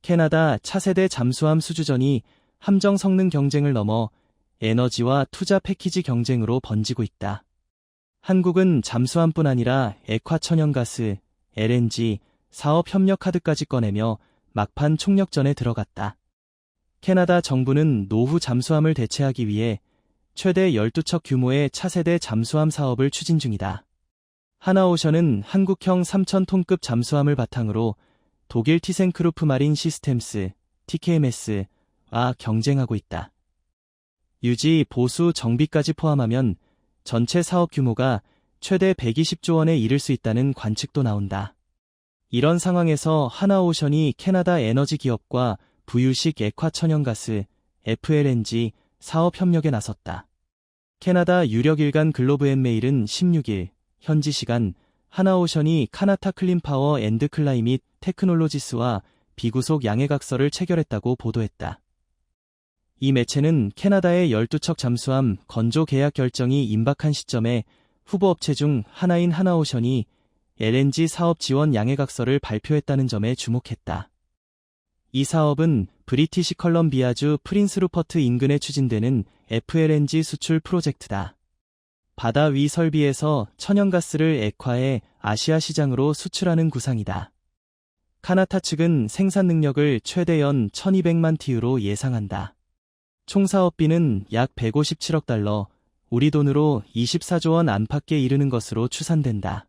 캐나다 차세대 잠수함 수주전이 함정 성능 경쟁을 넘어 에너지와 투자 패키지 경쟁으로 번지고 있다. 한국은 잠수함뿐 아니라 액화천연가스, LNG, 사업 협력 카드까지 꺼내며 막판 총력전에 들어갔다. 캐나다 정부는 노후 잠수함을 대체하기 위해 최대 12척 규모의 차세대 잠수함 사업을 추진 중이다. 하나오션은 한국형 3,000톤급 잠수함을 바탕으로 독일 티센크루프 마린 시스템스, TKMS와 경쟁하고 있다. 유지, 보수, 정비까지 포함하면 전체 사업 규모가 최대 120조 원에 이를 수 있다는 관측도 나온다. 이런 상황에서 하나오션이 캐나다 에너지 기업과 부유식 액화천연가스, FLNG 사업 협력에 나섰다. 캐나다 유력 일간 글로브앤메일은 16일 현지 시간 하나오션이 카나타 클린파워 앤드 클라이밋 테크놀로지스와 비구속 양해각서를 체결했다고 보도했다. 이 매체는 캐나다의 12척 잠수함 건조 계약 결정이 임박한 시점에 후보업체 중 하나인 하나오션이 LNG 사업 지원 양해각서를 발표했다는 점에 주목했다. 이 사업은 브리티시 컬럼비아주 프린스 루퍼트 인근에 추진되는 FLNG 수출 프로젝트다. 바다 위 설비에서 천연가스를 액화해 아시아 시장으로 수출하는 구상이다. 카나타 측은 생산 능력을 최대 연 1200만 TU로 예상한다. 총 사업비는 약 157억 달러, 우리 돈으로 24조 원 안팎에 이르는 것으로 추산된다.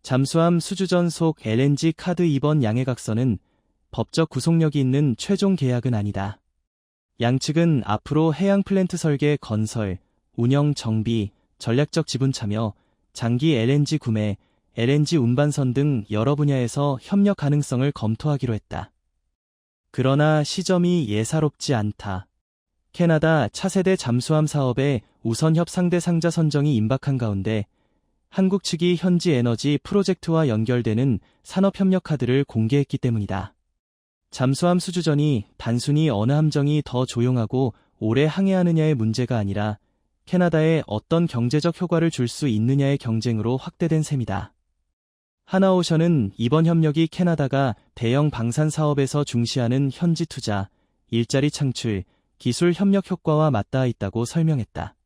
잠수함 수주전 속 LNG 카드 이번 양해각서는 법적 구속력이 있는 최종 계약은 아니다. 양측은 앞으로 해양 플랜트 설계 건설, 운영 정비, 전략적 지분 참여, 장기 LNG 구매, LNG 운반선 등 여러 분야에서 협력 가능성을 검토하기로 했다. 그러나 시점이 예사롭지 않다. 캐나다 차세대 잠수함 사업의 우선 협상대 상자 선정이 임박한 가운데 한국 측이 현지 에너지 프로젝트와 연결되는 산업협력 카드를 공개했기 때문이다. 잠수함 수주전이 단순히 어느 함정이 더 조용하고 오래 항해하느냐의 문제가 아니라 캐나다에 어떤 경제적 효과를 줄 수 있느냐의 경쟁으로 확대된 셈이다. 하나오션은 이번 협력이 캐나다가 대형 방산 사업에서 중시하는 현지 투자, 일자리 창출, 기술 협력 효과와 맞닿아 있다고 설명했다.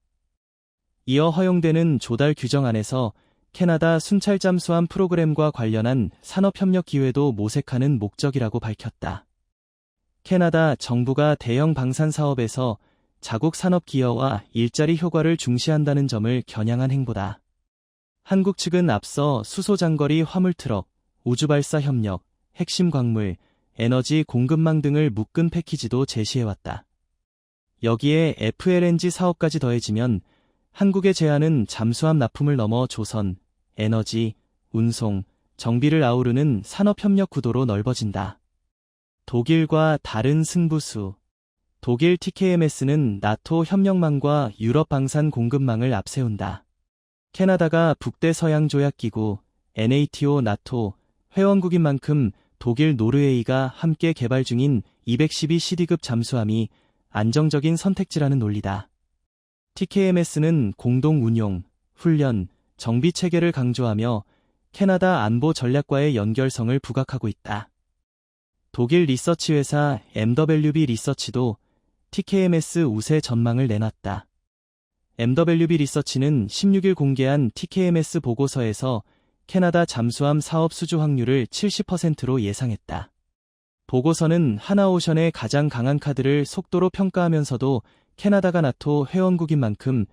이어 허용되는 조달 규정 안에서 캐나다 순찰 잠수함 프로그램과 관련한 산업협력 기회도 모색하는 목적이라고 밝혔다. 캐나다 정부가 대형 방산 사업에서 자국 산업 기여와 일자리 효과를 중시한다는 점을 겨냥한 행보다. 한국 측은 앞서 수소장거리 화물트럭, 우주발사 협력, 핵심 광물, 에너지 공급망 등을 묶은 패키지도 제시해왔다. 여기에 FLNG 사업까지 더해지면 한국의 제안은 잠수함 납품을 넘어 조선, 에너지, 운송, 정비를 아우르는 산업협력 구도로 넓어진다. 독일과 다른 승부수. 독일 TKMS는 나토 협력망과 유럽 방산 공급망을 앞세운다. 캐나다가 북대서양조약기구, NATO 나토 회원국인 만큼 독일 노르웨이가 함께 개발 중인 212CD급 잠수함이 안정적인 선택지라는 논리다. TKMS는 공동 운용, 훈련, 정비 체계를 강조하며 캐나다 안보 전략과의 연결성을 부각하고 있다. 독일 리서치 회사 MWB 리서치도 TKMS 우세 전망을 내놨다. MWB 리서치는 16일 공개한 TKMS 보고서에서 캐나다 잠수함 사업 수주 확률을 70%로 예상했다. 보고서는 하나오션의 가장 강한 카드를 속도로 평가하면서도 캐나다가 나토 회원국인 만큼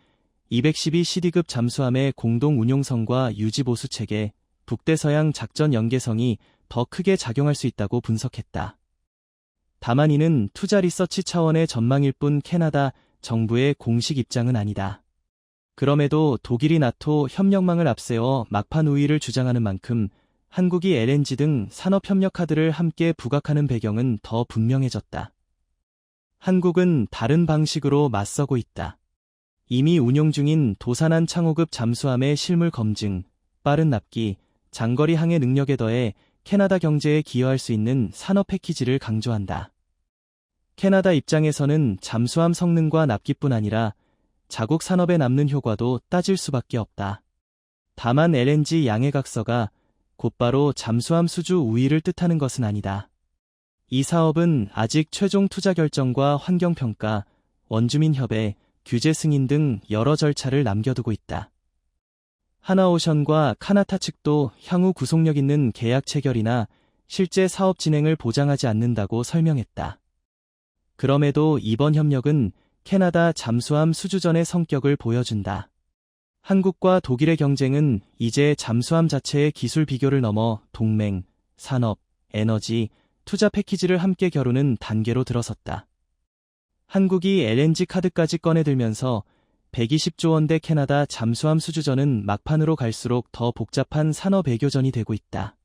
212CD급 잠수함의 공동 운용성과 유지 보수 체계, 북대서양 작전 연계성이 더 크게 작용할 수 있다고 분석했다. 다만 이는 투자 리서치 차원의 전망일 뿐 캐나다 정부의 공식 입장은 아니다. 그럼에도 독일이 나토 협력망을 앞세워 막판 우위를 주장하는 만큼 한국이 LNG 등 산업협력 카드를 함께 부각하는 배경은 더 분명해졌다. 한국은 다른 방식으로 맞서고 있다. 이미 운용 중인 도산한 창호급 잠수함의 실물 검증, 빠른 납기, 장거리 항해 능력에 더해 캐나다 경제에 기여할 수 있는 산업 패키지를 강조한다. 캐나다 입장에서는 잠수함 성능과 납기뿐 아니라 자국 산업에 남는 효과도 따질 수밖에 없다. 다만 LNG 양해각서가 곧바로 잠수함 수주 우위를 뜻하는 것은 아니다. 이 사업은 아직 최종 투자 결정과 환경평가, 원주민협의, 규제 승인 등 여러 절차를 남겨두고 있다. 하나오션과 카나타 측도 향후 구속력 있는 계약 체결이나 실제 사업 진행을 보장하지 않는다고 설명했다. 그럼에도 이번 협력은 캐나다 잠수함 수주전의 성격을 보여준다. 한국과 독일의 경쟁은 이제 잠수함 자체의 기술 비교를 넘어 동맹, 산업, 에너지, 투자 패키지를 함께 겨루는 단계로 들어섰다. 한국이 LNG 카드까지 꺼내들면서 120조 원대 캐나다 잠수함 수주전은 막판으로 갈수록 더 복잡한 산업 외교전이 되고 있다.